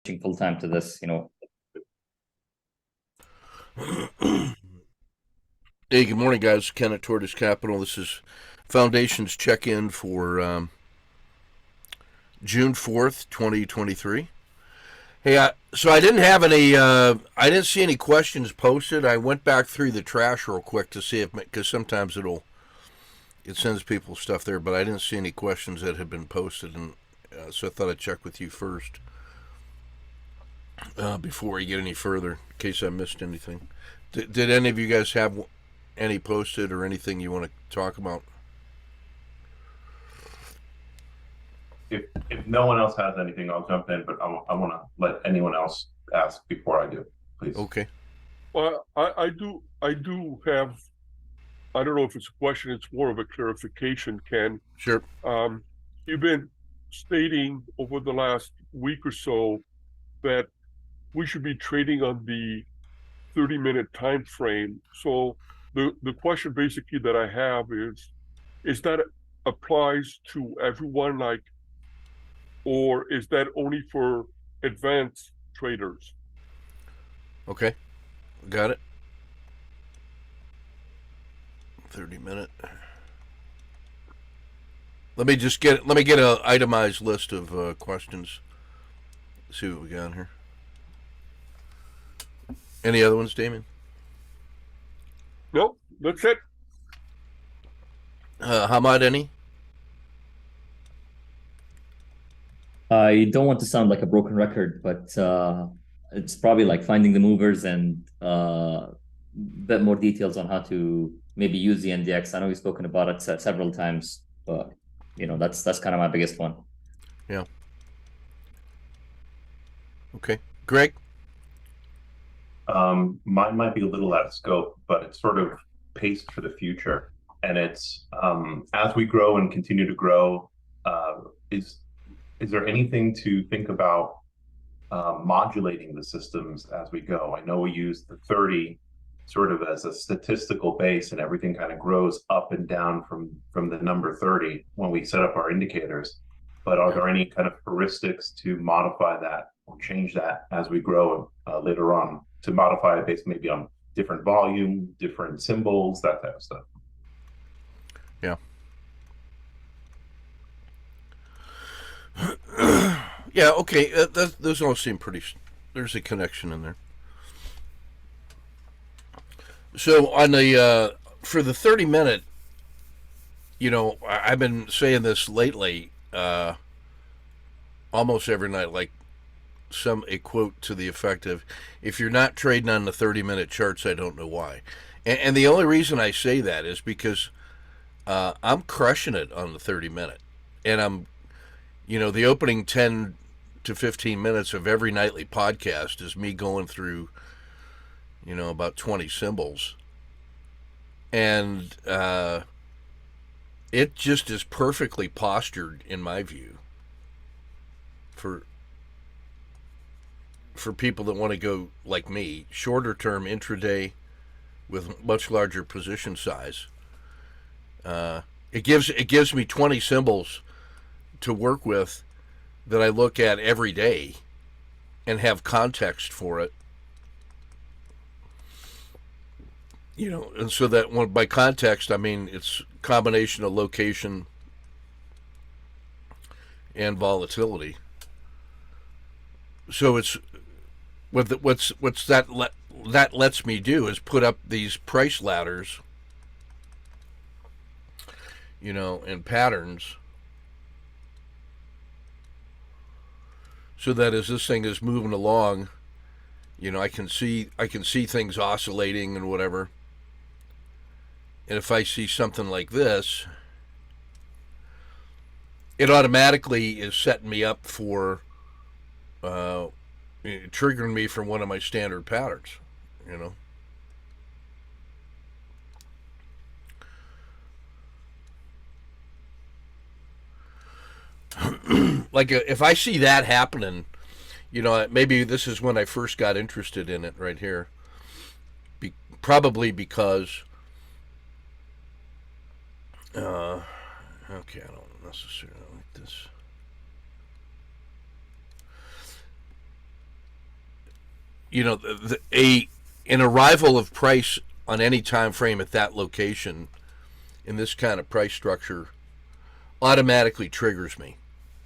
full time to this, Hey, good morning, guys. Ken at Tortoise Capital. This is Foundation's check-in for June 4th, 2023. Hey, so I didn't have any, I didn't see any questions posted. I went back through the trash real quick to see if, because sometimes it sends people stuff there, but I didn't see any questions that had been posted, and so I thought I'd check with you first before we get any further, in case I missed anything. Did any of you guys have any posted or anything you want to talk about? If no one else has anything, I'll jump in, but I want to let anyone else ask before I do, please. Okay. Well, I do have, I don't know if it's a question, it's more of a clarification, Ken. Sure. You've been stating over the last week or so that we should be trading on the 30-minute time frame. So the question basically that I have is that applies to everyone, like, or is that only for advanced traders? Okay. Got it. 30-minute. Let me get a itemized list of questions. See what we got here. Any other ones, Damien? Nope, that's it. Hamad, any? I don't want to sound like a broken record, but it's probably like finding the movers and a bit more details on how to maybe use the NDX. I know we've spoken about it several times, but that's kind of my biggest one. Yeah. Okay. Greg? Mine might be a little out of scope, but it's sort of paced for the future. And it's as we grow and continue to grow, uh, is is there anything to think about modulating the systems as we go? I know we use the 30 sort of as a statistical base, and everything kind of grows up and down from the number 30 when we set up our indicators. But are there any kind of heuristics to modify that or change that as we grow later on, to modify it based maybe on different volume, different symbols, that type of stuff? Yeah. Yeah, okay. Those all seem pretty. There's a connection in there. So on the for the 30-minute, I've been saying this lately, almost every night, like a quote to the effect of, "If you're not trading on the 30-minute charts, I don't know why." And the only reason I say that is because I'm crushing it on the 30-minute, and the opening 10 to 15 minutes of every nightly podcast is me going through, about 20 symbols. And it just is perfectly postured, in my view, for people that want to go like me, shorter term intraday with much larger position size. It gives me 20 symbols to work with that I look at every day and have context for it. And so that by context, I mean it's a combination of location and volatility. So it's what's that lets me do is put up these price ladders, and patterns, so that as this thing is moving along, I can see things oscillating and whatever. And if I see something like this, it automatically is setting me up for triggering me from one of my standard patterns, you know. Like if I see that happening, maybe this is when I first got interested in it right here. Probably because, okay, I don't necessarily like this. an arrival of price on any time frame at that location in this kind of price structure automatically triggers me,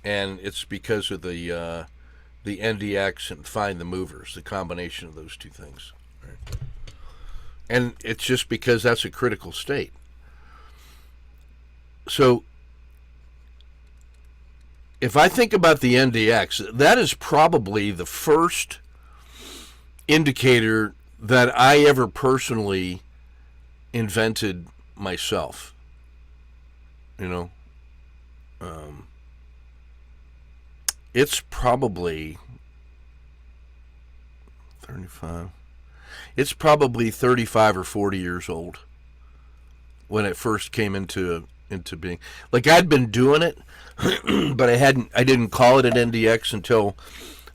and it's because of the NDX and find the movers, the combination of those two things. Right? And it's just because that's a critical state. So if I think about the NDX, that is probably the first indicator that I ever personally invented myself. It's probably 35. It's probably 35 or 40 years old when it first came into being. Like, I'd been doing it, but I didn't call it an NDX until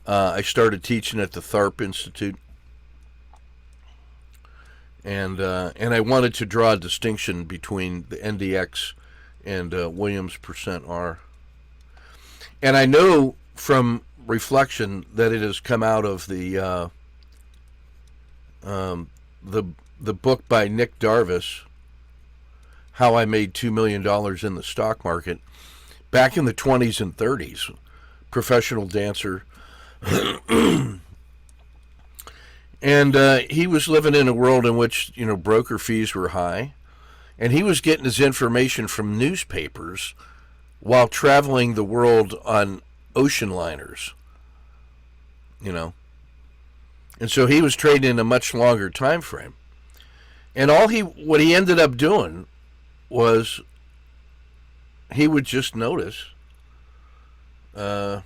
I started teaching at the THARP Institute. And I wanted to draw a distinction between the NDX and Williams %R. And I know from reflection that it has come out of the book by Nick Darvis, How I Made $2 Million in the Stock Market, back in the 20s and 30s. Professional dancer. And he was living in a world in which, broker fees were high. And he was getting his information from newspapers while traveling the world on ocean liners. And so he was trading in a much longer time frame. And what he ended up doing was he would just notice that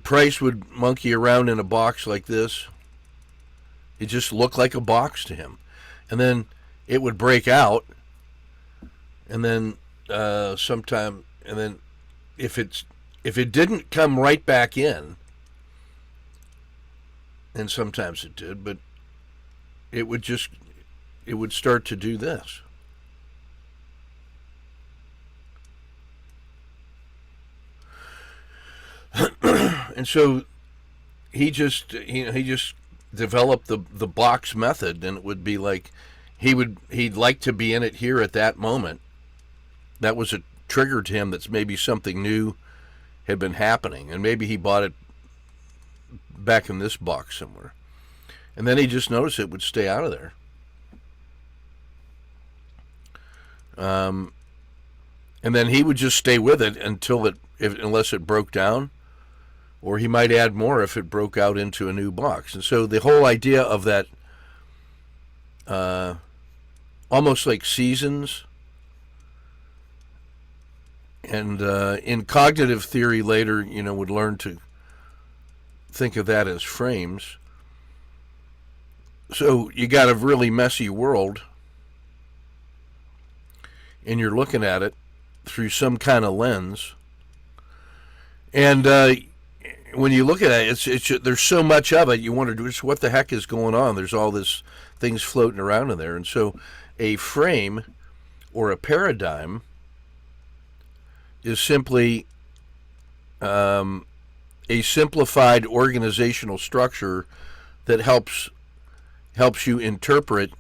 price would monkey around in a box like this. It just looked like a box to him. And then it would break out, and then if it didn't come right back in, and sometimes it did, but it would start to do this. And so he just developed the box method, and it would be like he'd like to be in it here at that moment. That was a trigger to him that maybe something new had been happening, and maybe he bought it back in this box somewhere. And then he just noticed it would stay out of there. And then he would just stay with it unless it broke down, or he might add more if it broke out into a new box. And so the whole idea of that, almost like seasons, and in cognitive theory later, would learn to think of that as frames. So you got a really messy world, and you're looking at it through some kind of lens. And when you look at it, there's so much of it, you wonder just what the heck is going on. There's all this things floating around in there. And so a frame or a paradigm is simply a simplified organizational structure that helps you interpret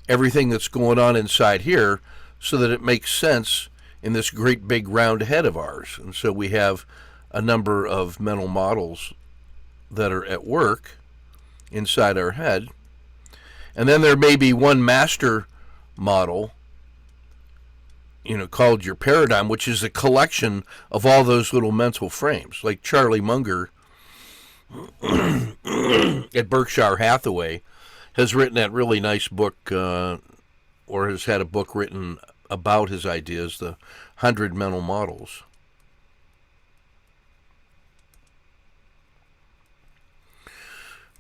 everything that's going on inside here so that it makes sense in this great big round head of ours. And so we have a number of mental models that are at work inside our head. And then there may be one master model, called your paradigm, which is a collection of all those little mental frames. Like Charlie Munger at Berkshire Hathaway has written that really nice book, or has had a book written about his ideas, the 100 Mental Models.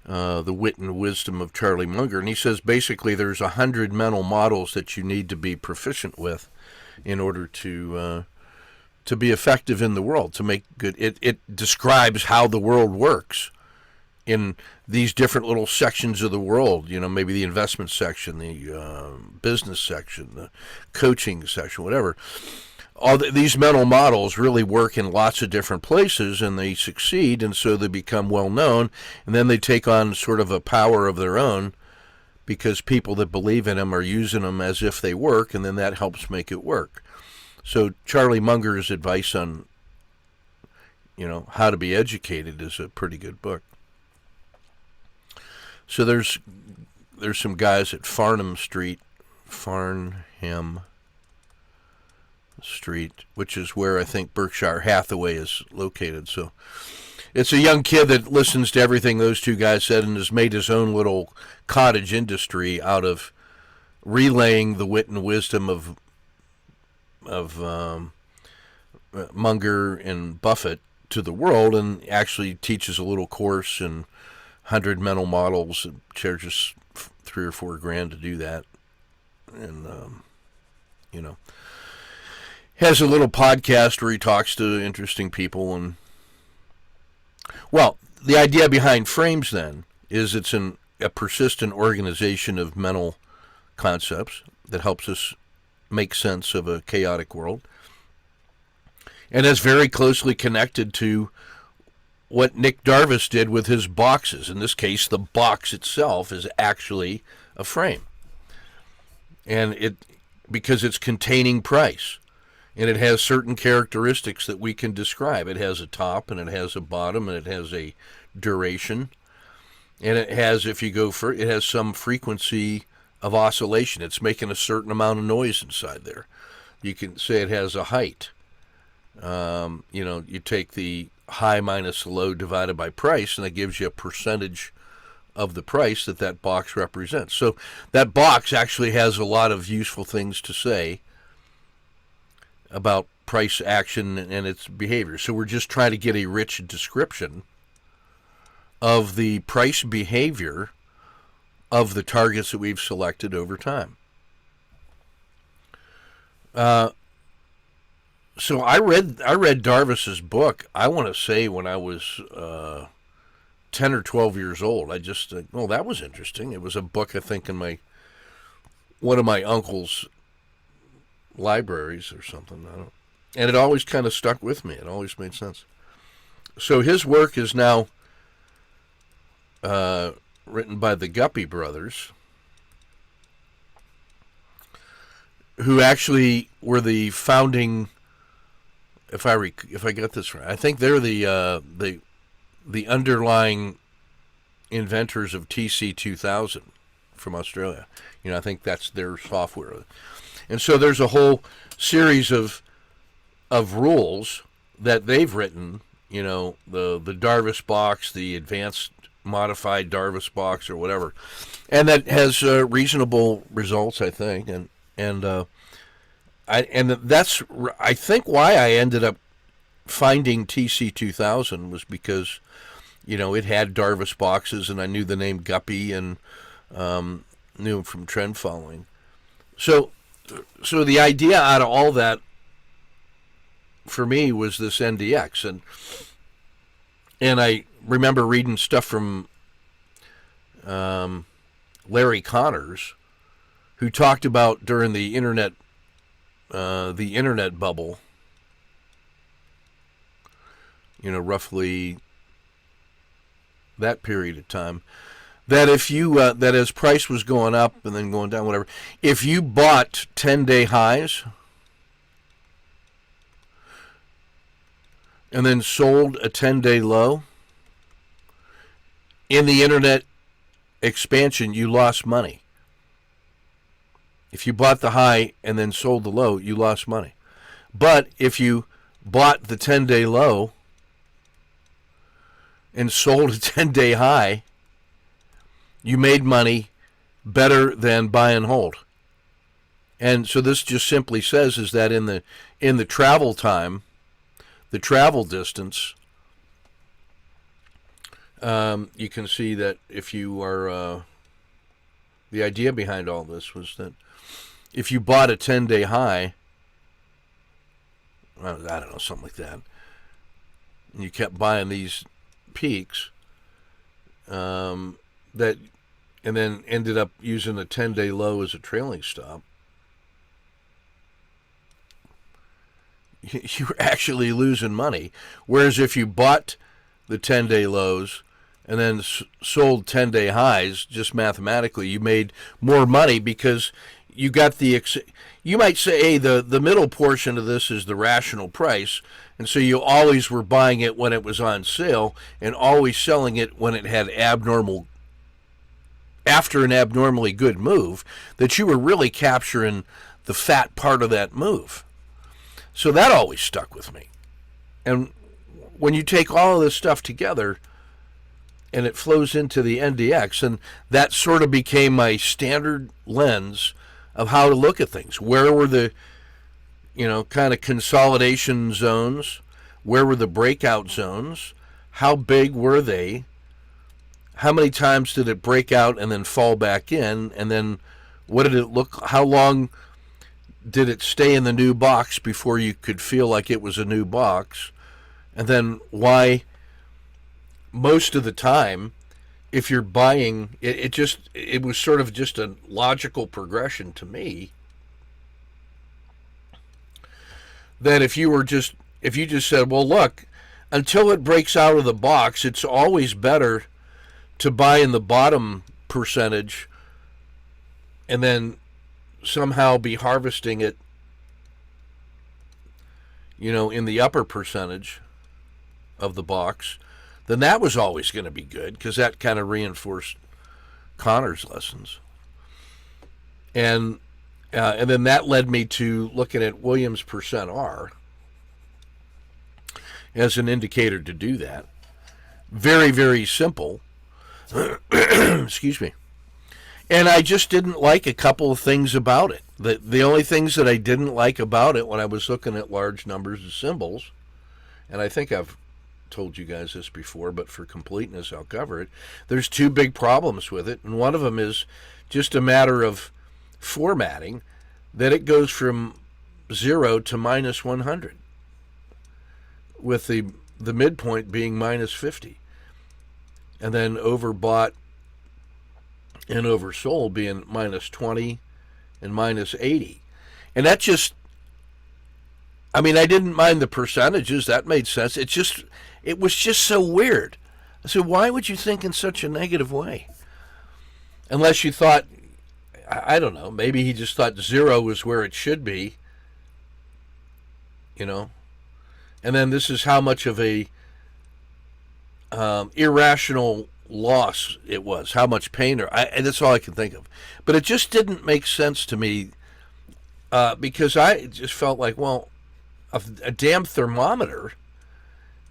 The Wit and Wisdom of Charlie Munger. And he says basically there's 100 mental models that you need to be proficient with in order to be effective in the world, to make good. It describes how the world works in these different little sections of the world, maybe the investment section, the business section, the coaching section, whatever. these mental models really work in lots of different places, and they succeed, and so they become well known, and then they take on sort of a power of their own because people that believe in them are using them as if they work, and then that helps make it work. So Charlie Munger's advice on, how to be educated is a pretty good book. So there's some guys at Farnham Street, which is where I think Berkshire Hathaway is located. So it's a young kid that listens to everything those two guys said and has made his own little cottage industry out of relaying the wit and wisdom of Munger and Buffett to the world, and actually teaches a little course in 100 mental models and charges $3 or $4 to do that. And, has a little podcast where he talks to interesting people. And, well, the idea behind frames then is it's a persistent organization of mental concepts that helps us make sense of a chaotic world. And that's very closely connected to what Nick Darvis did with his boxes. In this case, the box itself is actually a frame. And because it's containing price. And it has certain characteristics that we can describe. It has a top, and it has a bottom, and it has a duration. And it has, if you go for it, has some frequency of oscillation. It's making a certain amount of noise inside there. You can say it has a height. You take the high minus the low divided by price, and that gives you a percentage of the price that box represents. So that box actually has a lot of useful things to say about price action and its behavior. So we're just trying to get a rich description of the price behavior of the targets that we've selected over time. So I read Darvis's book, I want to say when I was 10 or 12 years old. I just that was interesting. It was a book, I think, in one of my uncle's libraries or something. And it always kind of stuck with me. It always made sense. So his work is now written by the Guppy brothers, who actually were the founding. If I got this right, I think they're the underlying inventors of TC2000 from Australia. I think that's their software. And so there's a whole series of rules that they've written, the Darvis box, the advanced modified Darvis box or whatever. And that has reasonable results, I think. And that's, I think, why I ended up finding TC2000 was because, it had Darvis boxes, and I knew the name Guppy and knew him from trend following. So the idea out of all that for me was this NDX, and I remember reading stuff from Larry Connors, who talked about during the internet bubble, roughly that period of time, that if you that as price was going up and then going down, whatever, if you bought 10-day highs and then sold a 10-day low in the internet expansion, you lost money. If you bought the high and then sold the low, you lost money. But if you bought the 10-day low and sold a 10-day high, you made money better than buy and hold. And so this just simply says is that in the travel time, the travel distance, you can see that if you are, the idea behind all this was that if you bought a 10-day high, I don't know, something like that, and you kept buying these peaks, and then ended up using a 10-day low as a trailing stop, you were actually losing money. Whereas if you bought the 10-day lows and then sold 10-day highs, just mathematically, you made more money because you got you might say, hey, the middle portion of this is the rational price, and so you always were buying it when it was on sale and always selling it when it had after an abnormally good move, that you were really capturing the fat part of that move. So that always stuck with me. And when you take all of this stuff together and it flows into the NDX, and that sort of became my standard lens of how to look at things. Where were the, kind of consolidation zones? Where were the breakout zones? How big were they? How many times did it break out and then fall back in? And then what did it look, how long did it stay in the new box before you could feel like it was a new box? And then why most of the time, if you're buying, it was sort of just a logical progression to me that if you just said, well, look, until it breaks out of the box, it's always better to buy in the bottom percentage and then somehow be harvesting it, in the upper percentage of the box, then that was always going to be good because that kind of reinforced Connor's lessons. And then that led me to looking at Williams percent R as an indicator to do that. Very, very simple. Excuse me. And I just didn't like a couple of things about it. The only things that I didn't like about it when I was looking at large numbers of symbols, and I think I've told you guys this before, but for completeness I'll cover it. There's two big problems with it, and one of them is just a matter of formatting, that it goes from 0 to minus 100, with the midpoint being minus 50, and then overbought and oversold being minus 20 and minus 80. And that just, I didn't mind the percentages. That made sense. It was just so weird. I said, why would you think in such a negative way? Unless you thought, I don't know, maybe he just thought 0 was where it should be, And then this is how much of a irrational loss it was, how much pain, and that's all I can think of. But it just didn't make sense to me because I just felt like, well, a damn thermometer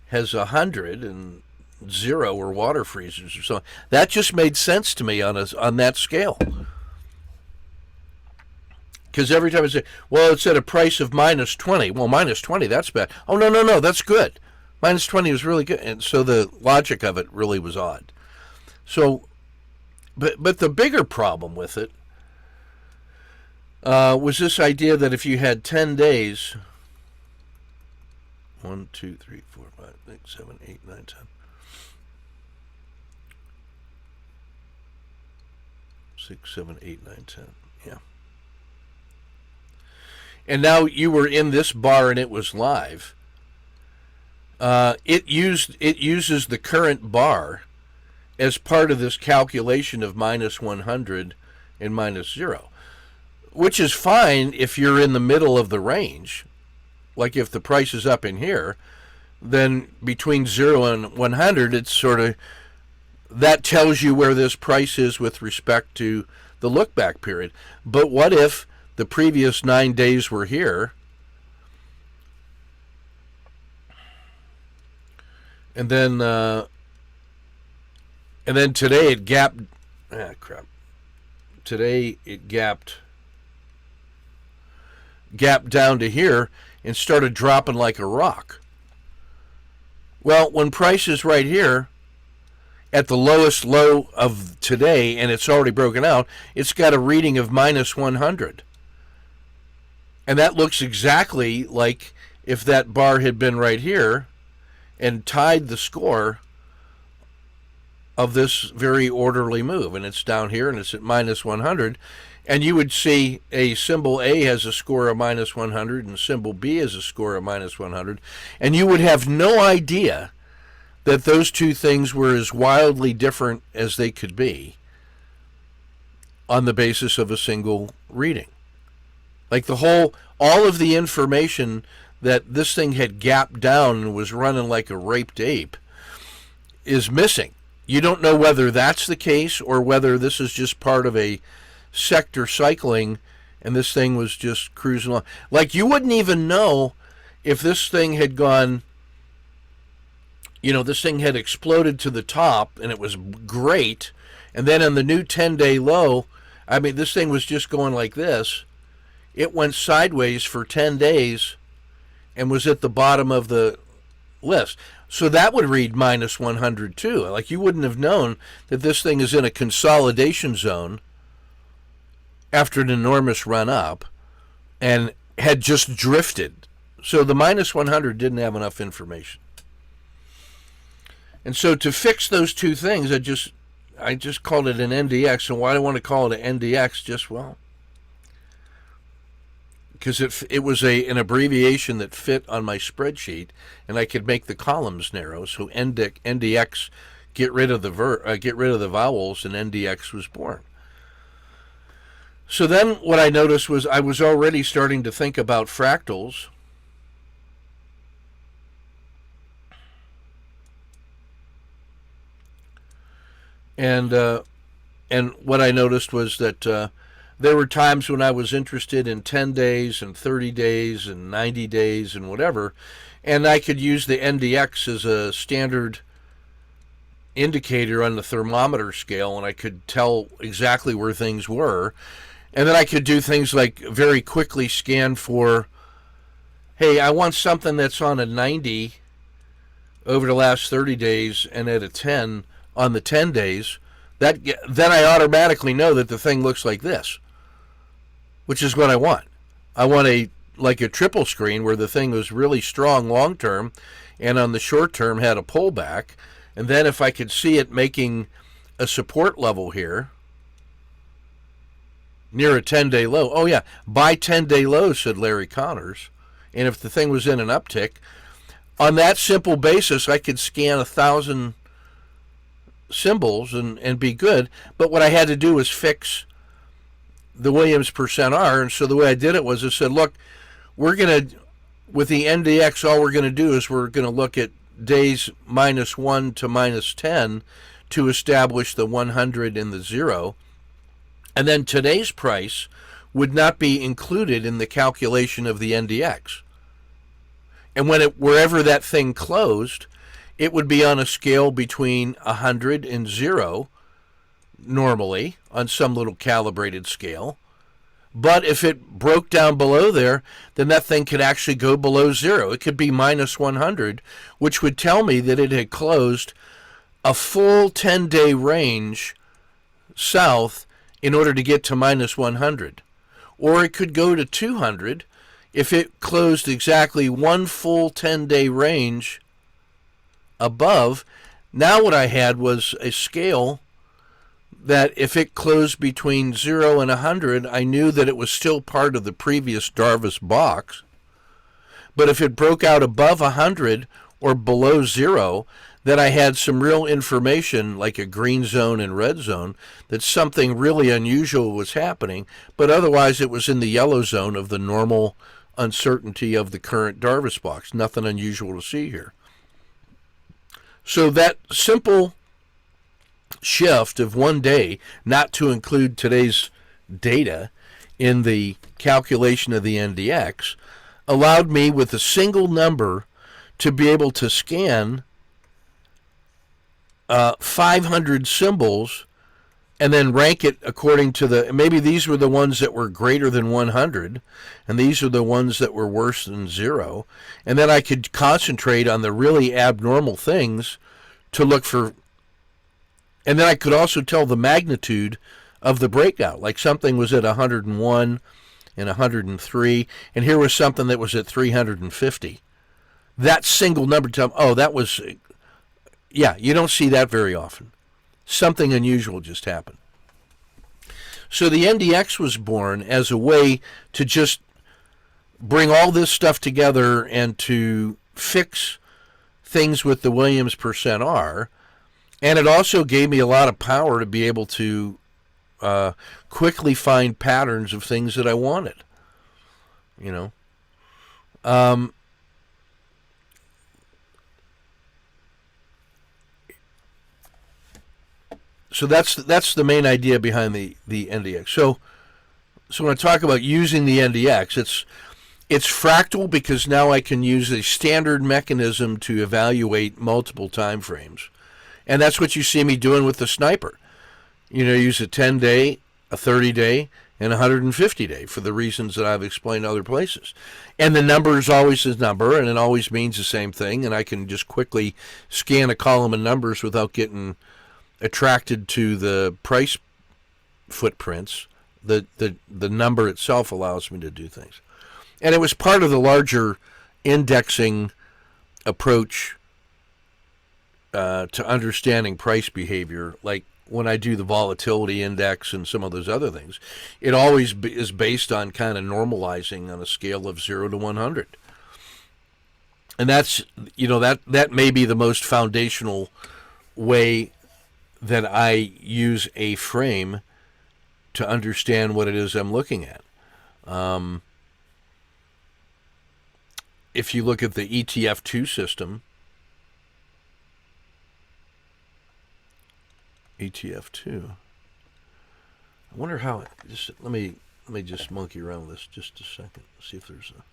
has 100 and 0 or water freezers or something. That just made sense to me on that scale. Because every time I say, well, it's at a price of minus 20. Well, minus 20, that's bad. Oh, no, that's good. Minus 20 was really good. And so the logic of it really was odd. So, but the bigger problem with it was this idea that if you had 10 days, 1, 2, 3, 4, 5, 6, 7, 8, 9, 10. 6, 7, 8, 9, 10. Yeah. And now you were in this bar and it was live. It uses the current bar as part of this calculation of minus 100 and minus 0, which is fine if you're in the middle of the range. Like if the price is up in here, then between 0 and 100, it's sort of, that tells you where this price is with respect to the look back period. But what if the previous 9 days were here, and then today it gapped, today it gapped down to here and started dropping like a rock. Well, when price is right here at the lowest low of today and it's already broken out, it's got a reading of minus 100. And that looks exactly like if that bar had been right here and tied the score of this very orderly move. And it's down here and it's at minus 100. And you would see a symbol A has a score of minus 100 and symbol B has a score of minus 100. And you would have no idea that those two things were as wildly different as they could be on the basis of a single reading. Like all of the information that this thing had gapped down and was running like a raped ape is missing. You don't know whether that's the case or whether this is just part of a sector cycling and this thing was just cruising along. Like, you wouldn't even know if this thing had gone, this thing had exploded to the top and it was great, and then on the new 10-day low, I mean, this thing was just going like this. It went sideways for 10 days and was at the bottom of the list. So that would read minus 100 too. Like, you wouldn't have known that this thing is in a consolidation zone after an enormous run up and had just drifted. So the minus 100 didn't have enough information. And so to fix those two things, I just called it an NDX. And why do I want to call it an NDX? Just, well, because it was an abbreviation that fit on my spreadsheet, and I could make the columns narrow. So NDX, get rid of the vowels, and NDX was born. So then what I noticed was I was already starting to think about fractals. And what I noticed was that there were times when I was interested in 10 days and 30 days and 90 days and whatever, and I could use the NDX as a standard indicator on the thermometer scale, and I could tell exactly where things were. And then I could do things like very quickly scan for, hey, I want something that's on a 90 over the last 30 days and at a 10 on the 10 days. Then I automatically know that the thing looks like this, which is what I want. I want a triple screen where the thing was really strong long term and on the short term had a pullback. And then if I could see it making a support level here near a 10-day low. Oh, yeah, buy 10-day low, said Larry Connors. And if the thing was in an uptick, on that simple basis, I could scan 1,000 symbols and be good. But what I had to do was fix the Williams percent R. And so the way I did it was I said, look, with the NDX, all we're going to do is we're going to look at days minus 1 to minus 10 to establish the 100 and the 0. And then today's price would not be included in the calculation of the NDX. And wherever that thing closed, it would be on a scale between 100 and 0, normally, on some little calibrated scale. But if it broke down below there, then that thing could actually go below 0. It could be minus 100, which would tell me that it had closed a full 10-day range south in order to get to minus 100. Or it could go to 200 if it closed exactly one full 10-day range above. Now what I had was a scale that if it closed between 0 and 100, I knew that it was still part of the previous Darvas box. But if it broke out above 100 or below 0, then I had some real information, like a green zone and red zone, that something really unusual was happening, but otherwise it was in the yellow zone of the normal uncertainty of the current Darvas box. Nothing unusual to see here. So that simple shift of one day, not to include today's data in the calculation of the NDX, allowed me with a single number to be able to scan 500 symbols and then rank it according to maybe these were the ones that were greater than 100 and these are the ones that were worse than 0, and then I could concentrate on the really abnormal things to look for. And then I could also tell the magnitude of the breakout, like something was at 101 and 103, and here was something that was at 350. That single number to tell, oh, that was, yeah, you don't see that very often. Something unusual just happened. So the NDX was born as a way to just bring all this stuff together and to fix things with the Williams %R. And it also gave me a lot of power to be able to quickly find patterns of things that I wanted. You know, so that's the main idea behind the NDX. So when I talk about using the NDX, it's fractal because now I can use a standard mechanism to evaluate multiple time frames, and that's what you see me doing with the sniper. You know, use a 10-day, a 30-day, and a 150-day for the reasons that I've explained other places. And the number is always a number, and it always means the same thing, and I can just quickly scan a column of numbers without getting attracted to the price footprints. The number itself allows me to do things. And it was part of the larger indexing approach to understanding price behavior. Like when I do the volatility index and some of those other things, it always is based on kind of normalizing on a scale of 0 to 100. And that's, you know, that may be the most foundational way that I use a frame to understand what it is I'm looking at. If you look at the ETF2 system, ETF2, I wonder how it, just let me just monkey around with this just a second, see if there's a.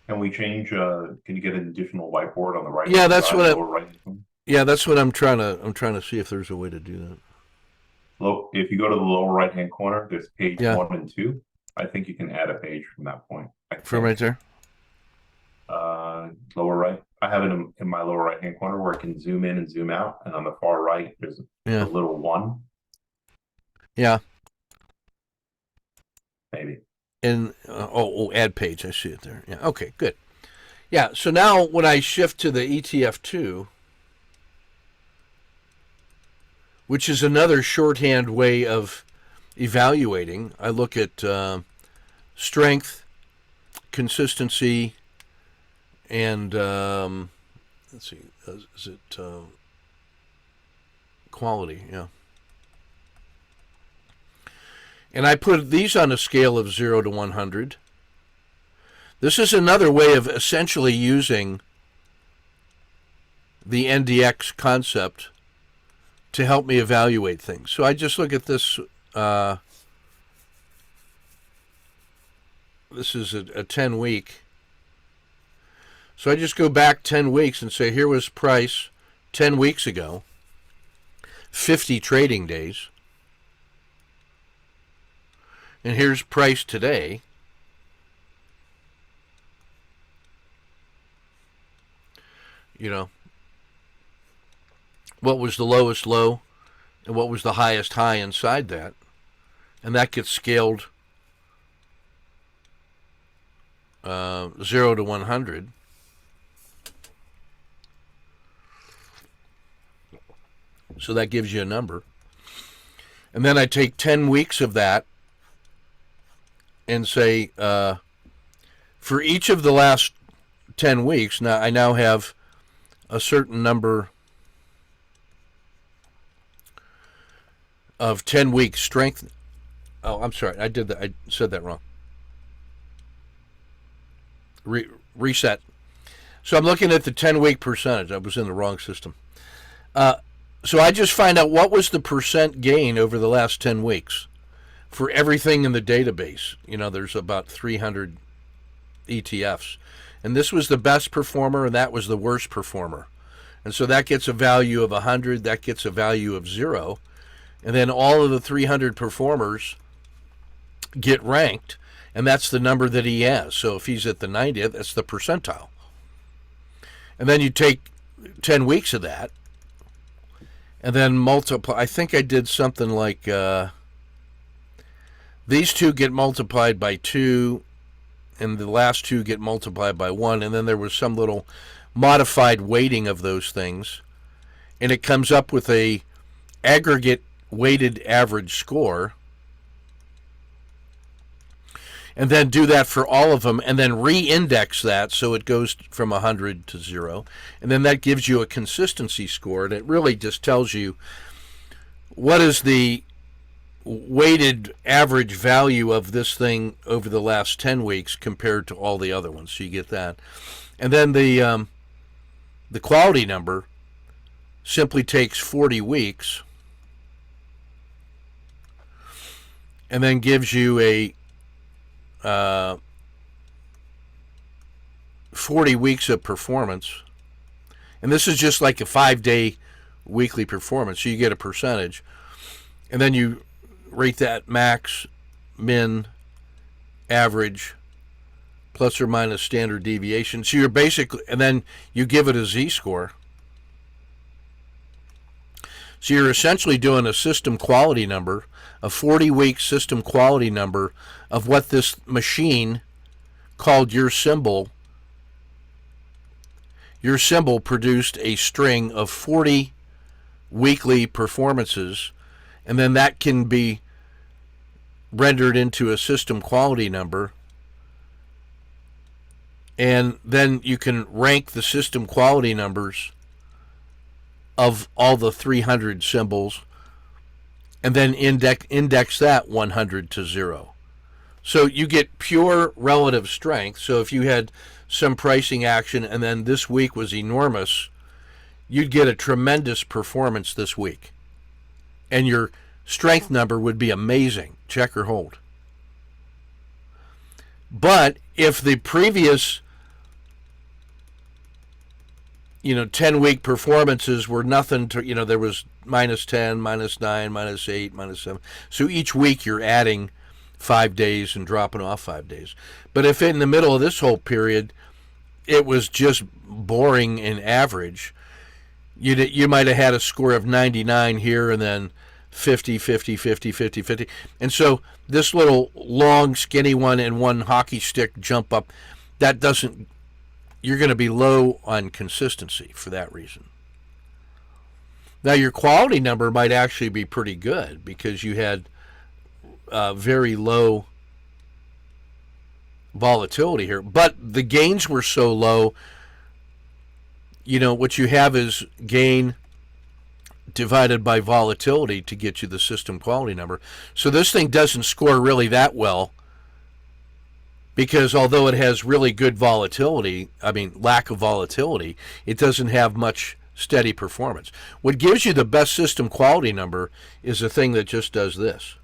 Can we change? Can you get an additional whiteboard on the right? Yeah, that's side, what lower right hand? Yeah, that's what I'm trying to see if there's a way to do that. If you go to the lower right hand corner, there's page Yeah. 1 and 2. I think you can add a page from that point. From right there? Lower right. I have it in my lower right hand corner where I can zoom in and zoom out, and on the far right there's a little 1. Yeah. Maybe. And add page. I see it there. Yeah. Okay. Good. Yeah. So now when I shift to the ETF2, which is another shorthand way of evaluating, I look at strength, consistency, and let's see, is it quality? Yeah. And I put these on a scale of 0 to 100. This is another way of essentially using the NDX concept to help me evaluate things. So I just look at this. This is a 10-week. So I just go back 10 weeks and say, here was price 10 weeks ago, 50 trading days. And here's price today. You know, what was the lowest low and what was the highest high inside that. And that gets scaled 0 to 100. So that gives you a number. And then I take 10 weeks of that and say, for each of the last 10 weeks, now I now have a certain number of 10-week strength. Oh, I'm sorry. I said that wrong. Reset. So I'm looking at the 10-week percentage. I was in the wrong system. So I just find out what was the percent gain over the last 10 weeks for everything in the database. You know, there's about 300 ETFs. And this was the best performer, and that was the worst performer. And so that gets a value of 100, that gets a value of 0. And then all of the 300 performers get ranked, and that's the number that he has. So if he's at the 90th, that's the percentile. And then you take 10 weeks of that, and then multiply. I think I did something like these two get multiplied by 2, and the last two get multiplied by 1, and then there was some little modified weighting of those things, and it comes up with a aggregate weighted average score, and then do that for all of them, and then re-index that so it goes from 100 to 0. And then that gives you a consistency score, and it really just tells you what is the weighted average value of this thing over the last 10 weeks compared to all the other ones. So you get that. And then the quality number simply takes 40 weeks and then gives you a 40 weeks of performance. And this is just like a 5-day weekly performance. So you get a percentage. And then you rate that max, min, average, plus or minus standard deviation. So you're basically, and then you give it a z-score. So you're essentially doing a system quality number, a 40-week system quality number of what this machine called your symbol produced a string of 40 weekly performances, and then that can be rendered into a system quality number, and then you can rank the system quality numbers of all the 300 symbols, and then index that 100 to 0. So you get pure relative strength. So if you had some pricing action and then this week was enormous, you'd get a tremendous performance this week. And your strength number would be amazing. Check or hold. But if the previous 10-week performances were nothing to, there was minus 10, minus 9, minus 8, minus 7. So each week you're adding 5 days and dropping off 5 days. But if in the middle of this whole period it was just boring and average, you might have had a score of 99 here and then 50, 50, 50, 50, 50. And so this little long, skinny one and one hockey stick jump up, you're going to be low on consistency for that reason. Now, your quality number might actually be pretty good because you had very low volatility here. But the gains were so low, what you have is gain divided by volatility to get you the system quality number. So this thing doesn't score really that well, because although it has really good volatility, lack of volatility, it doesn't have much steady performance. What gives you the best system quality number is a thing that just does this.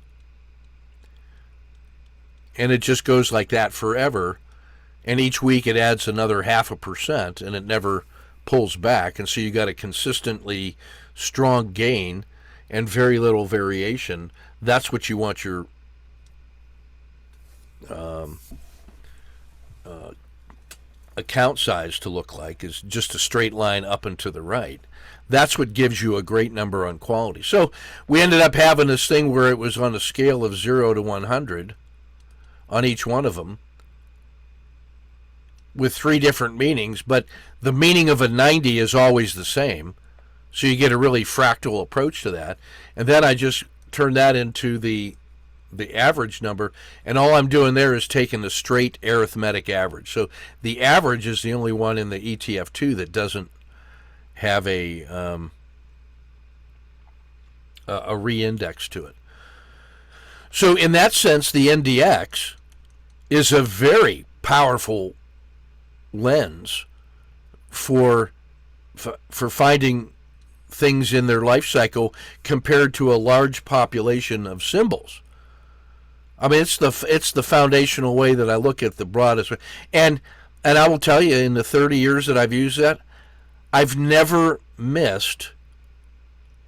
And it just goes like that forever. And each week it adds another 0.5%, and it never pulls back. And so you got a consistently strong gain and very little variation. That's what you want your account size to look like, is just a straight line up and to the right. That's what gives you a great number on quality. So we ended up having this thing where it was on a scale of 0 to 100 on each one of them with 3 different meanings, but the meaning of a 90 is always the same. So you get a really fractal approach to that. And then I just turn that into the average number, and all I'm doing there is taking the straight arithmetic average. So the average is the only one in the ETF2 that doesn't have a re-index to it. So in that sense, the NDX is a very powerful lens for finding things in their life cycle compared to a large population of symbols. It's the foundational way that I look at the broadest. And I will tell you, in the 30 years that I've used that, I've never missed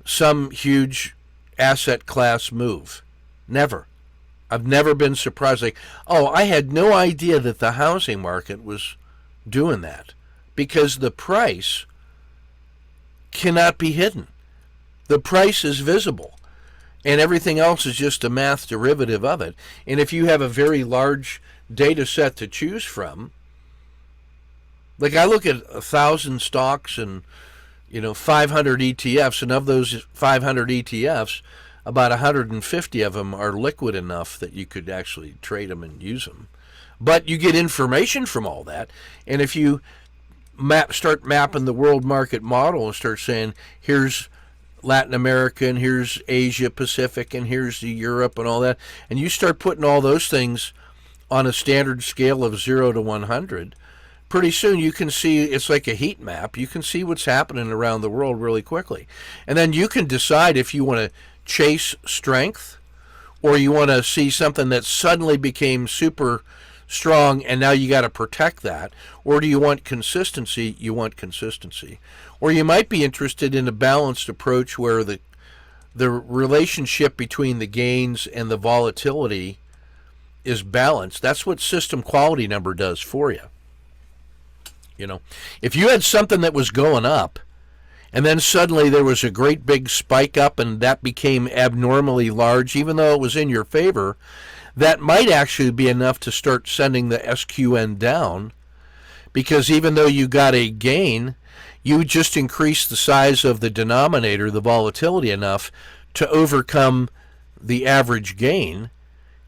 some huge asset class move. Never. I've never been surprised. Like, I had no idea that the housing market was doing that, because the price cannot be hidden. The price is visible, and everything else is just a math derivative of it. And if you have a very large data set to choose from, like I look at 1,000 stocks and 500 ETFs, and of those 500 ETFs, about 150 of them are liquid enough that you could actually trade them and use them. But you get information from all that, and if you start mapping the world market model and start saying, here's Latin America, and here's Asia Pacific, and here's the Europe and all that, and you start putting all those things on a standard scale of 0 to 100, pretty soon you can see, it's like a heat map. You can see what's happening around the world really quickly. And then you can decide if you want to chase strength, or you want to see something that suddenly became super strong and now you got to protect that. Or do you want consistency? You want consistency. Or you might be interested in a balanced approach where the relationship between the gains and the volatility is balanced. That's what system quality number does for you. If you had something that was going up and then suddenly there was a great big spike up and that became abnormally large, even though it was in your favor, that might actually be enough to start sending the SQN down, because even though you got a gain, you just increased the size of the denominator, the volatility, enough to overcome the average gain.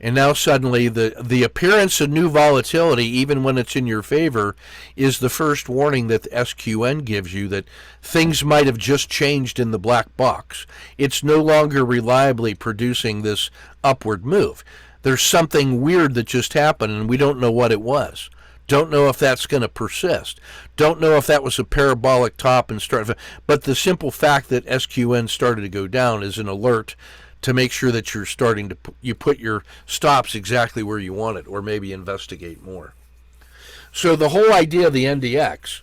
And now suddenly the appearance of new volatility, even when it's in your favor, is the first warning that the SQN gives you that things might have just changed in the black box. It's no longer reliably producing this upward move. There's something weird that just happened and we don't know what it was. Don't know if that's going to persist. Don't know if that was a parabolic top and but the simple fact that SQN started to go down is an alert to make sure that you're starting to you put your stops exactly where you want it, or maybe investigate more. So the whole idea of the NDX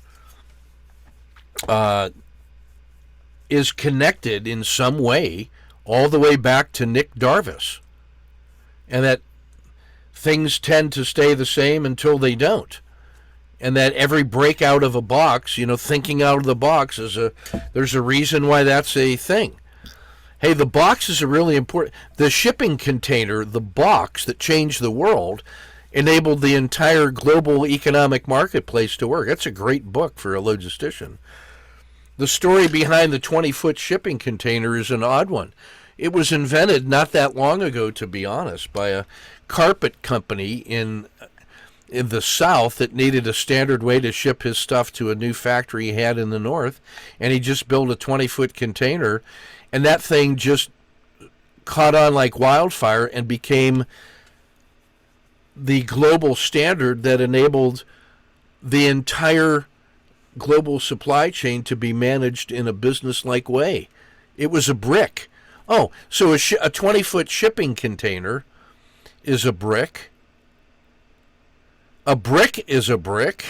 is connected in some way all the way back to Nick Darvis, and that things tend to stay the same until they don't, and that every breakout of a box, thinking out of the box there's a reason why that's a thing. Hey, the box is a really important. The shipping container, the box that changed the world, enabled the entire global economic marketplace to work. That's a great book for a logistician. The story behind the 20-foot shipping container is an odd one. It was invented not that long ago, to be honest, by a carpet company in the South that needed a standard way to ship his stuff to a new factory he had in the North, and he just built a 20-foot container. And that thing just caught on like wildfire and became the global standard that enabled the entire global supply chain to be managed in a business-like way. It was a brick. Oh, so a 20-foot shipping container is a brick. A brick is a brick.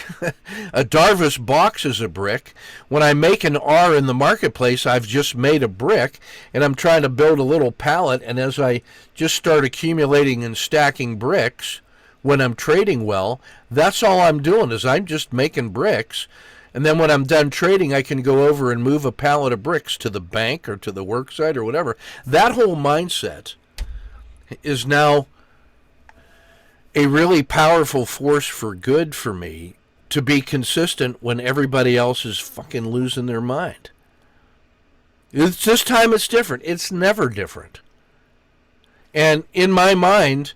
A Darvis box is a brick. When I make an R in the marketplace, I've just made a brick, and I'm trying to build a little pallet, and as I just start accumulating and stacking bricks, when I'm trading well, that's all I'm doing is I'm just making bricks. And then when I'm done trading, I can go over and move a pallet of bricks to the bank or to the work site or whatever. That whole mindset is now a really powerful force for good for me, to be consistent when everybody else is fucking losing their mind. This time it's different. It's never different. And in my mind,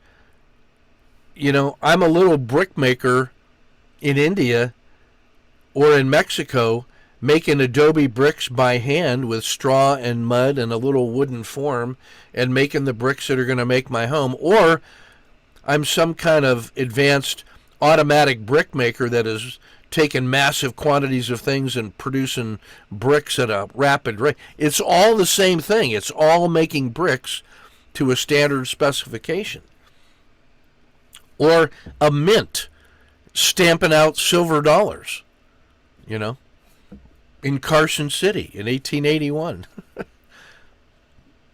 I'm a little brickmaker in India or in Mexico, making adobe bricks by hand with straw and mud and a little wooden form, and making the bricks that are going to make my home. Or I'm some kind of advanced automatic brick maker that is taking massive quantities of things and producing bricks at a rapid rate. It's all the same thing. It's all making bricks to a standard specification. Or a mint stamping out silver dollars, in Carson City in 1881.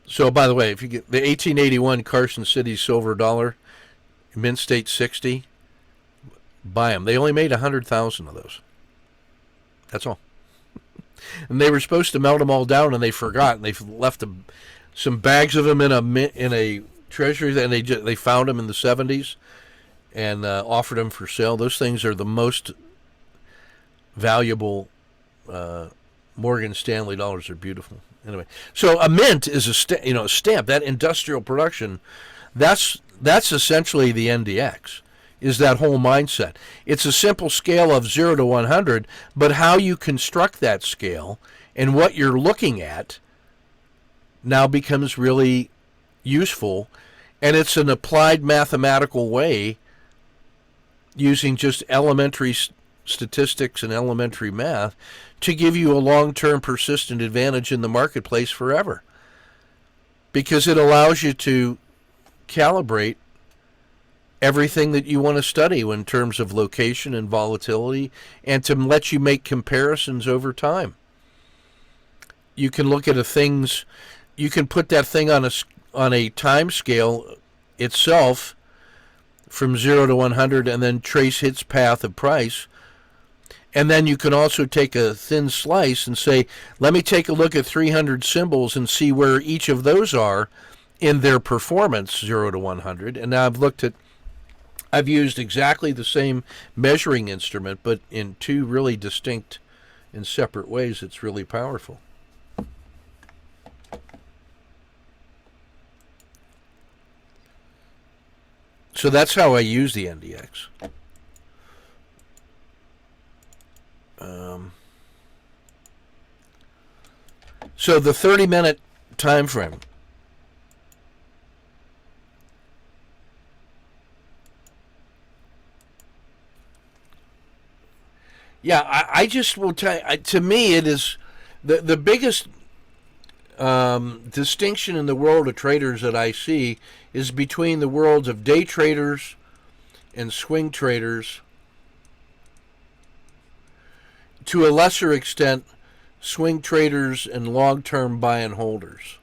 So, by the way, if you get the 1881 Carson City silver dollar, Mint State 60, buy them. They only made 100,000 of those. That's all. And they were supposed to melt them all down, and they forgot, and they left some bags of them in a treasury, and they found them in the 70s and offered them for sale. Those things are the most valuable Morgan Stanley dollars are beautiful. Anyway, so a mint is a stamp. That industrial production, that's essentially the NDX. Is that whole mindset? It's a simple scale of 0 to 100, but how you construct that scale and what you're looking at now becomes really useful, and it's an applied mathematical way using just elementary statistics and elementary math to give you a long-term persistent advantage in the marketplace forever, because it allows you to calibrate everything that you want to study in terms of location and volatility, and to let you make comparisons over time. You can look at you can put that thing on a time scale itself from 0 to 100 and then trace its path of price. And then you can also take a thin slice and say, let me take a look at 300 symbols and see where each of those are in their performance, 0 to 100. And now I've used exactly the same measuring instrument, but in two really distinct and separate ways. It's really powerful. So that's how I use the NDX. So the 30-minute time frame. Yeah, I just will tell you, to me, it is the biggest distinction in the world of traders that I see is between the worlds of day traders and swing traders, to a lesser extent, swing traders and long-term buy and holders.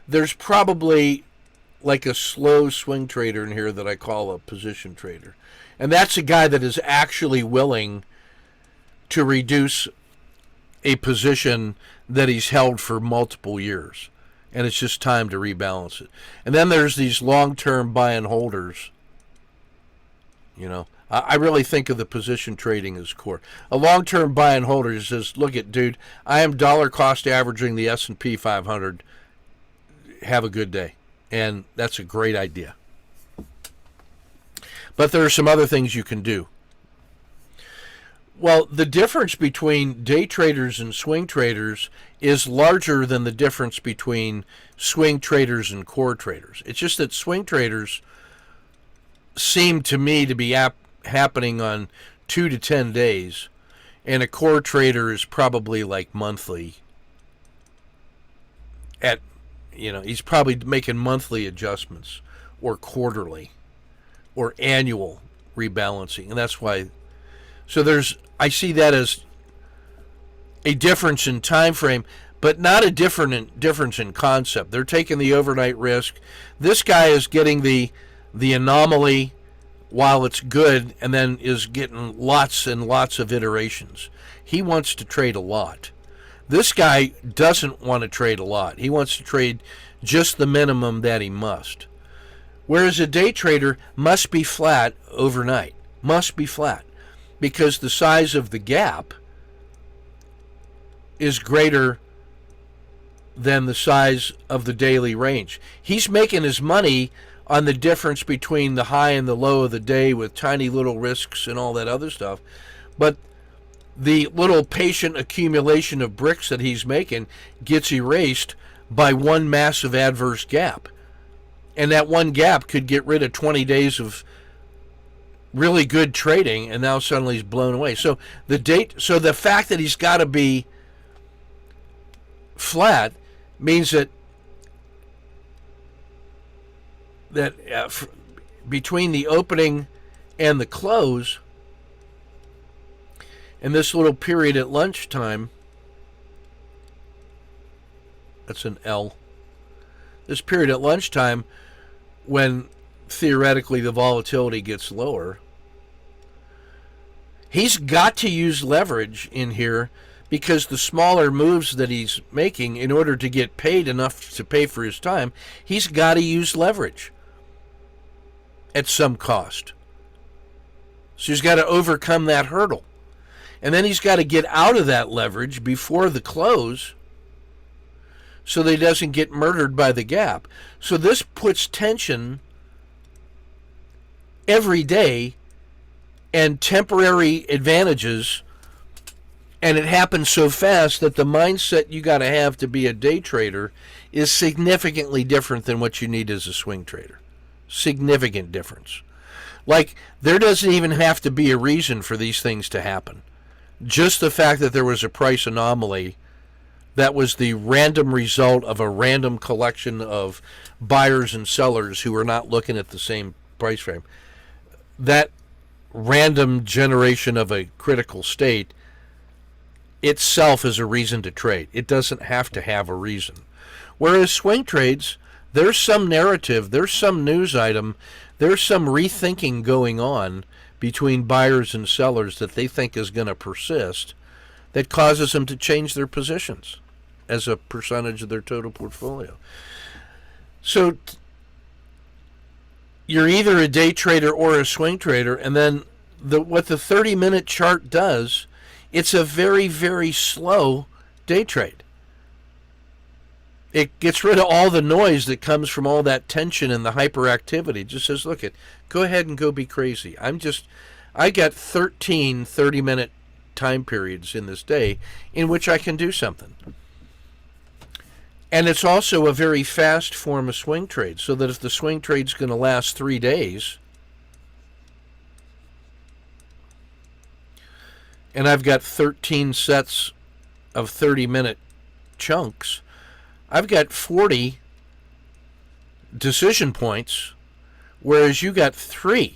There's probably like a slow swing trader in here that I call a position trader. And that's a guy that is actually willing to reduce a position that he's held for multiple years. And it's just time to rebalance it. And then there's these long-term buy and holders. I really think of the position trading as core. A long-term buy and holder says, look at, dude, I am dollar cost averaging the S&P 500. Have a good day. And that's a great idea. But there are some other things you can do. Well, the difference between day traders and swing traders is larger than the difference between swing traders and core traders. It's just that swing traders seem to me to be happening on 2 to 10 days, and a core trader is probably like monthly. He's probably making monthly adjustments or quarterly or annual rebalancing, and that's why. So I see that as a difference in time frame, but not a difference in concept. They're taking the overnight risk. This guy is getting the anomaly while it's good, and then is getting lots and lots of iterations. He wants to trade a lot. This guy doesn't want to trade a lot. He wants to trade just the minimum that he must. Whereas a day trader must be flat overnight. Must be flat. Because the size of the gap is greater than the size of the daily range. He's making his money on the difference between the high and the low of the day with tiny little risks and all that other stuff. But the little patient accumulation of bricks that he's making gets erased by one massive adverse gap. And that one gap could get rid of 20 days of really good trading, and now suddenly he's blown away. So the fact that he's got to be flat means that between the opening and the close, and this little period at lunchtime, that's an L. This period at lunchtime, when theoretically the volatility gets lower, he's got to use leverage in here, because the smaller moves that he's making, in order to get paid enough to pay for his time, he's got to use leverage at some cost. So he's got to overcome that hurdle. And then he's got to get out of that leverage before the close so that he doesn't get murdered by the gap. So this puts tension every day and temporary advantages, and it happens so fast that the mindset you got to have to be a day trader is significantly different than what you need as a swing trader. Significant difference. Like, there doesn't even have to be a reason for these things to happen. Just the fact that there was a price anomaly that was the random result of a random collection of buyers and sellers who were not looking at the same price frame. That random generation of a critical state itself is a reason to trade. It doesn't have to have a reason. Whereas swing trades, there's some narrative, there's some news item, there's some rethinking going on between buyers and sellers that they think is going to persist that causes them to change their positions as a percentage of their total portfolio. So you're either a day trader or a swing trader, and then what the 30-minute chart does, it's a very, very slow day trade. It gets rid of all the noise that comes from all that tension and the hyperactivity. It just says, look, go ahead and go be crazy. I got 13 30-minute time periods in this day in which I can do something. And it's also a very fast form of swing trade, so that if the swing trade's going to last 3 days, and I've got 13 sets of 30-minute chunks, I've got 40 decision points, whereas you got 3,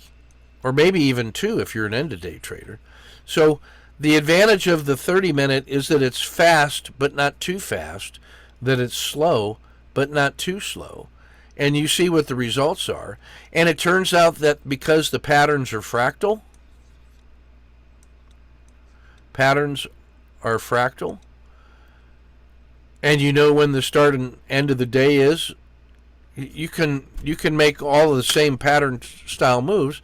or maybe even 2 if you're an end-of-day trader. So the advantage of the 30-minute is that it's fast but not too fast, that it's slow but not too slow, and you see what the results are. And it turns out that because the patterns are fractal, and you know when the start and end of the day is, you can make all of the same pattern style moves,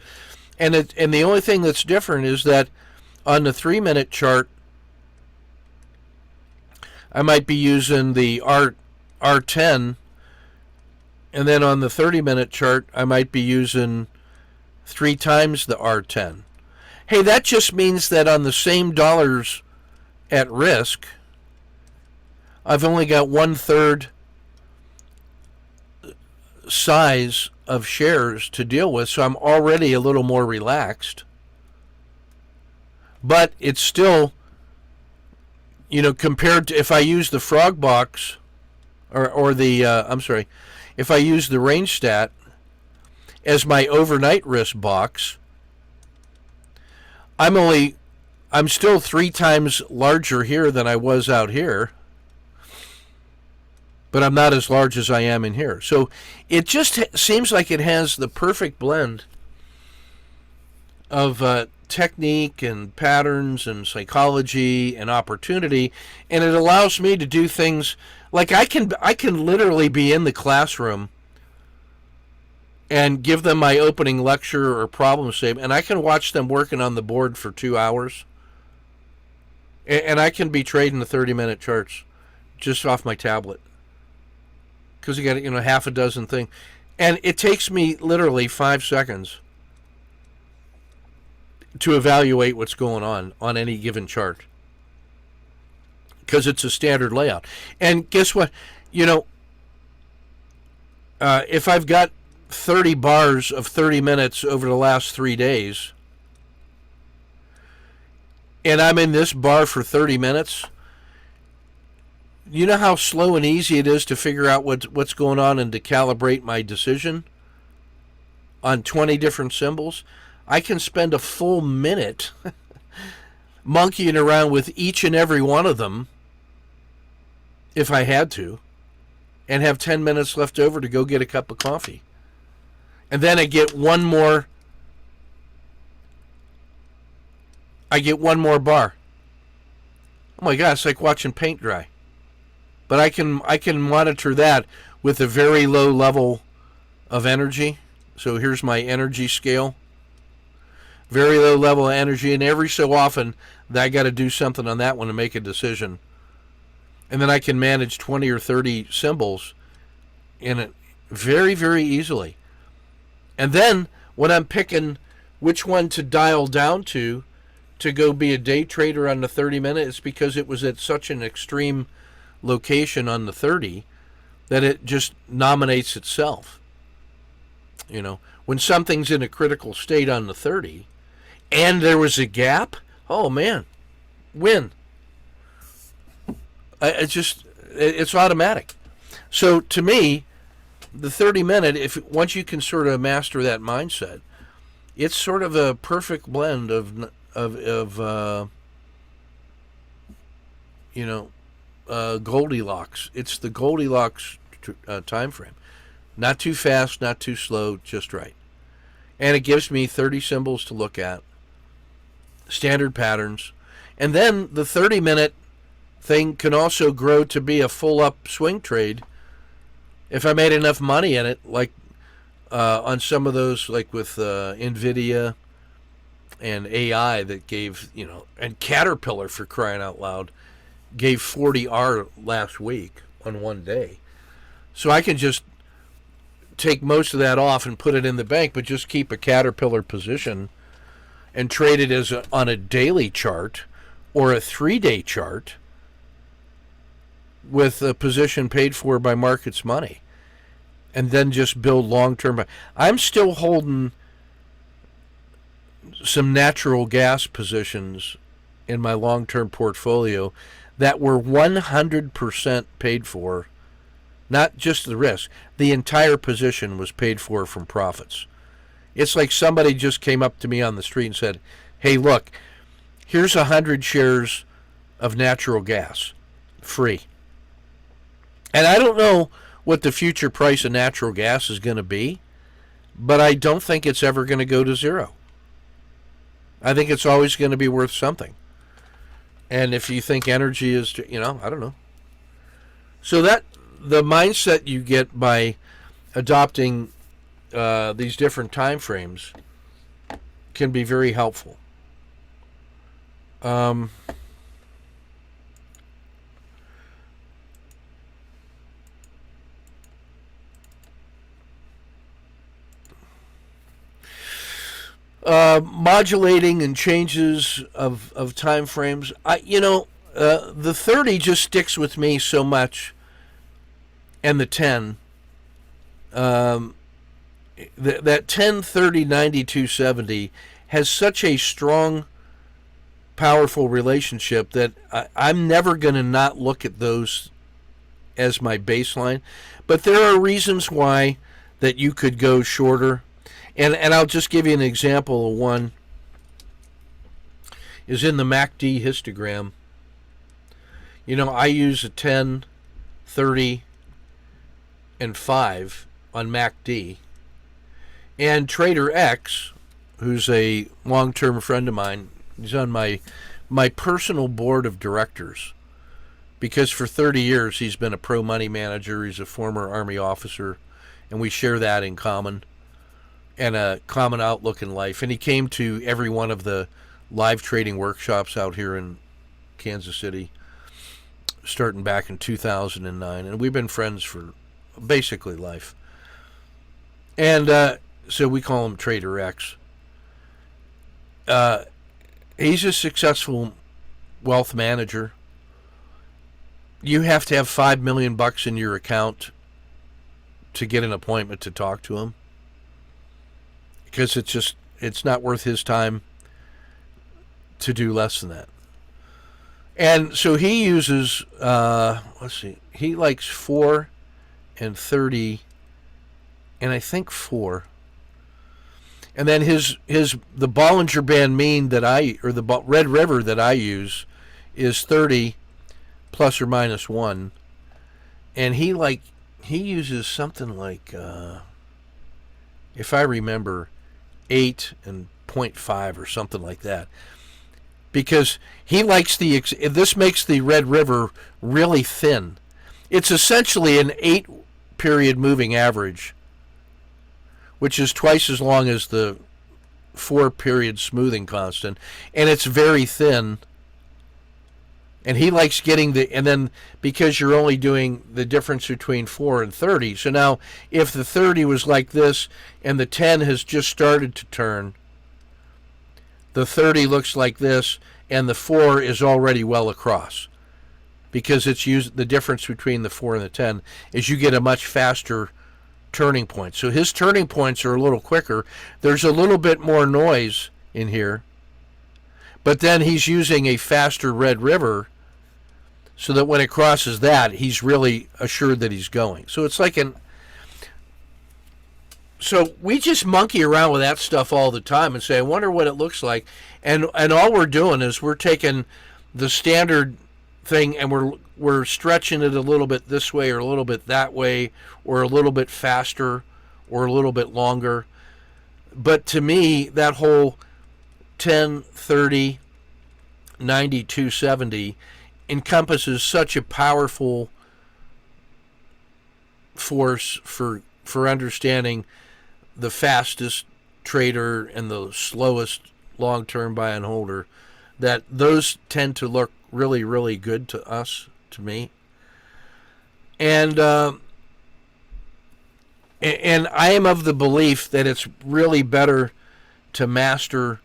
and the only thing that's different is that on the 3-minute chart, I might be using the R10, and then on the 30-minute chart, I might be using 3 times the R10. Hey, that just means that on the same dollars at risk, I've only got 1/3 size of shares to deal with, so I'm already a little more relaxed. But it's still, compared to if I use the frog box, or if I use the range stat as my overnight risk box, I'm still 3 times larger here than I was out here, but I'm not as large as I am in here. So it just seems like it has the perfect blend of technique and patterns and psychology and opportunity, and it allows me to do things like I can literally be in the classroom and give them my opening lecture or problem statement, and I can watch them working on the board for 2 hours, and I can be trading the 30-minute charts just off my tablet because you got half a dozen things, and it takes me literally 5 seconds to evaluate what's going on any given chart because it's a standard layout. And guess what? If I've got 30 bars of 30 minutes over the last 3 days, and I'm in this bar for 30 minutes, you know how slow and easy it is to figure out what's going on and to calibrate my decision on 20 different symbols? I can spend a full minute monkeying around with each and every one of them if I had to, and have 10 minutes left over to go get a cup of coffee. And then I get one more bar. Oh my God, it's like watching paint dry. But I can monitor that with a very low level of energy. So here's my energy scale. very low level of energy, and every so often I got to do something on that one to make a decision. And then I can manage 20 or 30 symbols in it very, very easily. And then when I'm picking which one to dial down to go be a day trader on the 30 minute, it's because it was at such an extreme location on the 30 that it just nominates itself. You know, when something's in a critical state on the 30 and there was a gap, oh man, win. It's automatic. So to me, the 30 minute, if once you can sort of master that mindset, it's sort of a perfect blend of Goldilocks. It's the Goldilocks time frame. Not too fast, not too slow, just right. And it gives me 30 symbols to look at, standard patterns. And then the 30-minute thing can also grow to be a full-up swing trade if I made enough money in it, like on some of those, like with NVIDIA and AI that gave, and Caterpillar, for crying out loud, gave 40R last week on one day. So I can just take most of that off and put it in the bank, but just keep a Caterpillar position and trade it on a daily chart or a 3-day chart with a position paid for by market's money, and then just build long-term. I'm still holding some natural gas positions in my long-term portfolio that were 100% paid for. Not just the risk. The entire position was paid for from profits. It's like somebody just came up to me on the street and said, hey, look, here's 100 shares of natural gas, free. And I don't know what the future price of natural gas is going to be, but I don't think it's ever going to go to zero. I think it's always going to be worth something. And if you think energy is, I don't know. So that the mindset you get by adopting these different time frames can be very helpful. Modulating and changes of time frames. The 30 just sticks with me so much, and the 10. That 10, 30, 90, 270 has such a strong, powerful relationship that I'm never going to not look at those as my baseline. But there are reasons why that you could go shorter. And I'll just give you an example of one. Is in the MACD histogram. I use a 10, 30, and 5 on MACD. And Trader X, who's a long-term friend of mine, he's on my personal board of directors. Because for 30 years he's been a pro money manager, he's a former Army officer, and we share that in common. And a common outlook in life. And he came to every one of the live trading workshops out here in Kansas City, starting back in 2009. And we've been friends for basically life. And so we call him Trader X. He's a successful wealth manager. You have to have $5 million in your account to get an appointment to talk to him. Because it's not worth his time to do less than that. And so he uses, he likes 4 and 30, and I think 4. And then the Bollinger Band mean the Red River that I use is 30 plus or minus 1. And he uses something like, if I remember, 8 and 0.5 or something like that, because he likes this makes the Red River really thin. It's essentially an 8-period moving average, which is twice as long as the 4-period smoothing constant, and it's very thin. And he likes getting and then because you're only doing the difference between 4 and 30. So now if the 30 was like this and the 10 has just started to turn, the 30 looks like this and the 4 is already well across. Because it's the difference between the 4 and the 10 is you get a much faster turning point. So his turning points are a little quicker. There's a little bit more noise in here. But then he's using a faster Red River so that when it crosses that, he's really assured that he's going. So it's like so we just monkey around with that stuff all the time and say, I wonder what it looks like. And all we're doing is we're taking the standard thing and we're stretching it a little bit this way or a little bit that way or a little bit faster or a little bit longer. But to me, that whole 10, 30, 90, 270 encompasses such a powerful force for understanding the fastest trader and the slowest long-term buy and holder, that those tend to look really, really good to us, to me. And I am of the belief that it's really better to master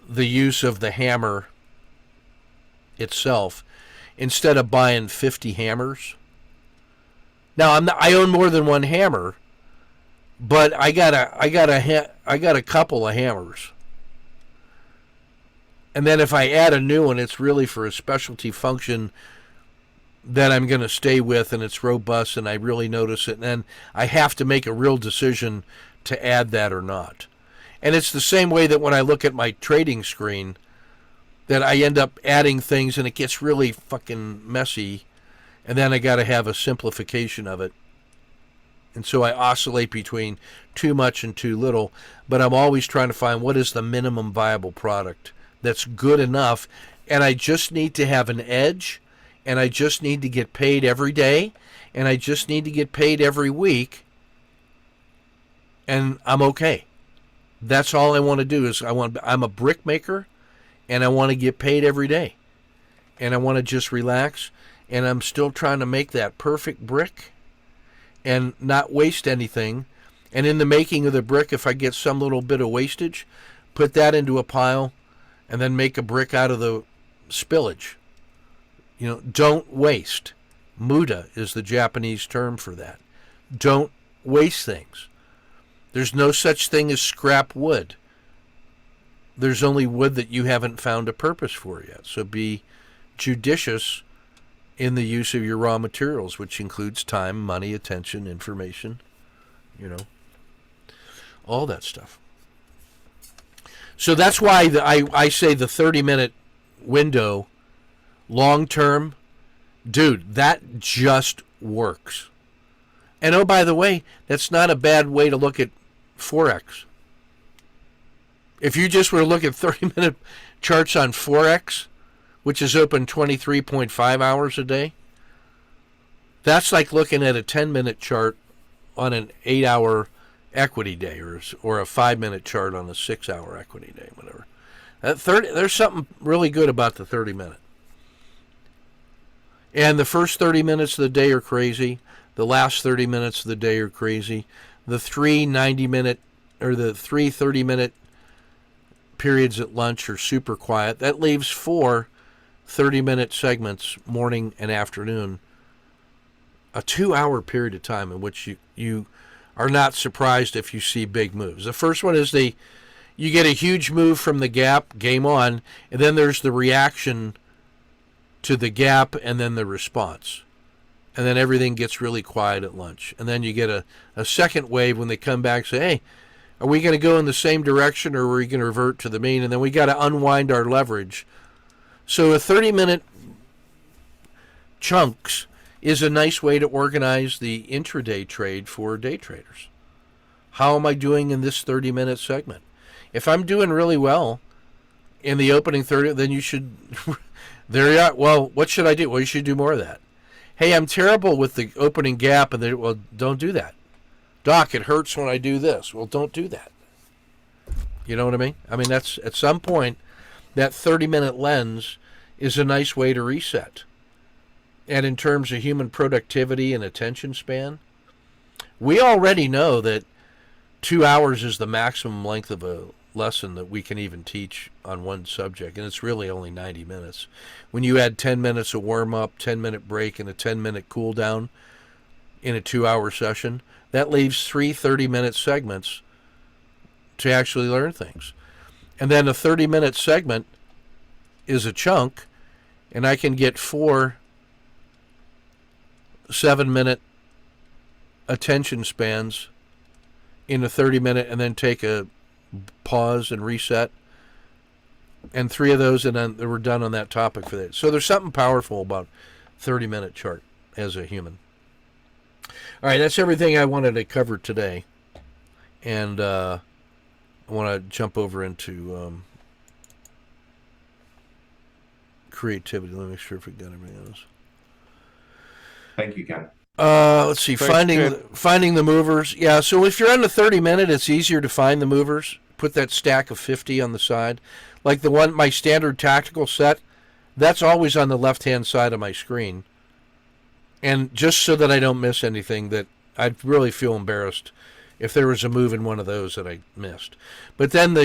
the use of the hammer itself instead of buying 50 hammers. Now I own more than one hammer, but I got a couple of hammers. And then if I add a new one, it's really for a specialty function that I'm going to stay with, and it's robust, and I really notice it. And then I have to make a real decision to add that or not. And it's the same way that when I look at my trading screen, that I end up adding things, and it gets really fucking messy. And then I got to have a simplification of it. And so I oscillate between too much and too little. But I'm always trying to find what is the minimum viable product that's good enough, and I just need to have an edge, and I just need to get paid every day, and I just need to get paid every week, and I'm okay. That's all I want to do. I'm a brick maker, and I want to get paid every day, and I want to just relax, and I'm still trying to make that perfect brick and not waste anything. And in the making of the brick, if I get some little bit of wastage, put that into a pile and then make a brick out of the spillage. Don't waste. Muda is the Japanese term for that. Don't waste things. There's no such thing as scrap wood. There's only wood that you haven't found a purpose for yet. So be judicious in the use of your raw materials, which includes time, money, attention, information, all that stuff. So that's why I say the 30-minute window, long term, dude, that just works. And oh, by the way, that's not a bad way to look at Forex. If you just were to look at 30-minute charts on Forex, which is open 23.5 hours a day, that's like looking at a 10-minute chart on an 8-hour equity day or a 5-minute chart on a 6-hour equity day, whatever. There's something really good about the 30-minute. And the first 30 minutes of the day are crazy. The last 30 minutes of the day are crazy. The 3 90-minute or the 3 30-minute periods at lunch are super quiet. That leaves 4 30-minute segments, morning and afternoon, a 2-hour period of time in which you are not surprised if you see big moves. The first one is you get a huge move from the gap, game on, and then there's the reaction to the gap and then the response. And then everything gets really quiet at lunch. And then you get a second wave when they come back and say, hey, are we going to go in the same direction or are we going to revert to the mean? And then we got to unwind our leverage. So a 30-minute chunks is a nice way to organize the intraday trade for day traders. How am I doing in this 30-minute segment? If I'm doing really well in the opening 30, then you should, there you are. Well, what should I do? Well, you should do more of that. Hey, I'm terrible with the opening gap, and well, don't do that. Doc, it hurts when I do this. Well, don't do that. You know what I mean? I mean, that's at some point, that 30-minute lens is a nice way to reset. And in terms of human productivity and attention span, we already know that 2 hours is the maximum length of a lesson that we can even teach on one subject, and it's really only 90 minutes. When you add 10 minutes of warm up, 10-minute break, and a 10-minute cool down in a 2 hour session, that leaves three 30-minute segments to actually learn things. And then a 30-minute segment is a chunk, and I can get four 7-minute attention spans in a 30-minute and then take a pause and reset. And three of those, and then we're done on that topic for that. So there's something powerful about 30-minute chart as a human. All right, that's everything I wanted to cover today. And I want to jump over into creativity. Let me make sure if we got everything else. Thank you, Ken. Let's see, Thanks, finding the movers. Yeah, so if you're on the 30-minute, it's easier to find the movers. Put that stack of 50 on the side. Like the one, my standard tactical set, that's always on the left-hand side of my screen. And just so that I don't miss anything, that I'd really feel embarrassed if there was a move in one of those that I missed. But then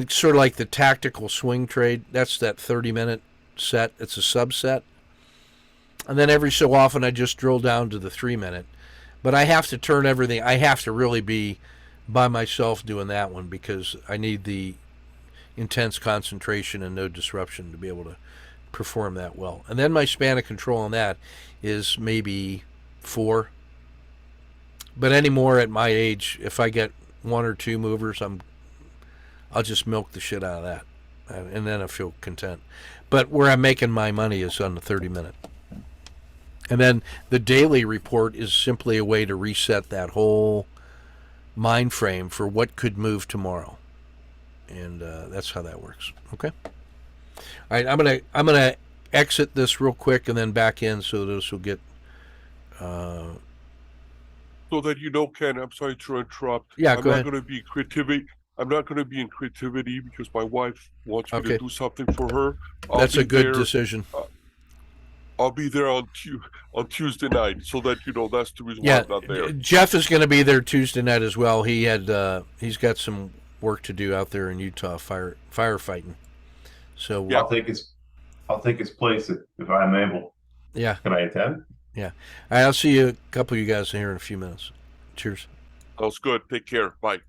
sort of like the tactical swing trade, that's that 30-minute set. It's a subset. And then every so often I just drill down to the 3-minute. But I have to turn everything, I have to really be by myself doing that one because I need the intense concentration and no disruption to be able to perform that well. And then my span of control on that is maybe 4. But anymore at my age, if I get 1 or 2 movers, I'll just milk the shit out of that. And then I feel content. But where I'm making my money is on the 30-minute. And then the daily report is simply a way to reset that whole mind frame for what could move tomorrow. And that's how that works. Okay. All right. I'm gonna exit this real quick and then back in so those will get. So that you know, Ken, I'm sorry to interrupt. Yeah, I'm go not ahead. going to be creativity. I'm not going to be in creativity because my wife wants me Okay. to do something for her. That's a good decision. I'll be there on Tuesday night, so that you know that's the reason why Yeah, I'm not there. Jeff is going to be there Tuesday night as well. He's got some work to do out there in Utah firefighting. So Yeah. I'll take his place if I'm able. Yeah. Can I attend? Yeah. All right, I'll see you a couple of you guys here in a few minutes. Cheers. Sounds good. Take care. Bye.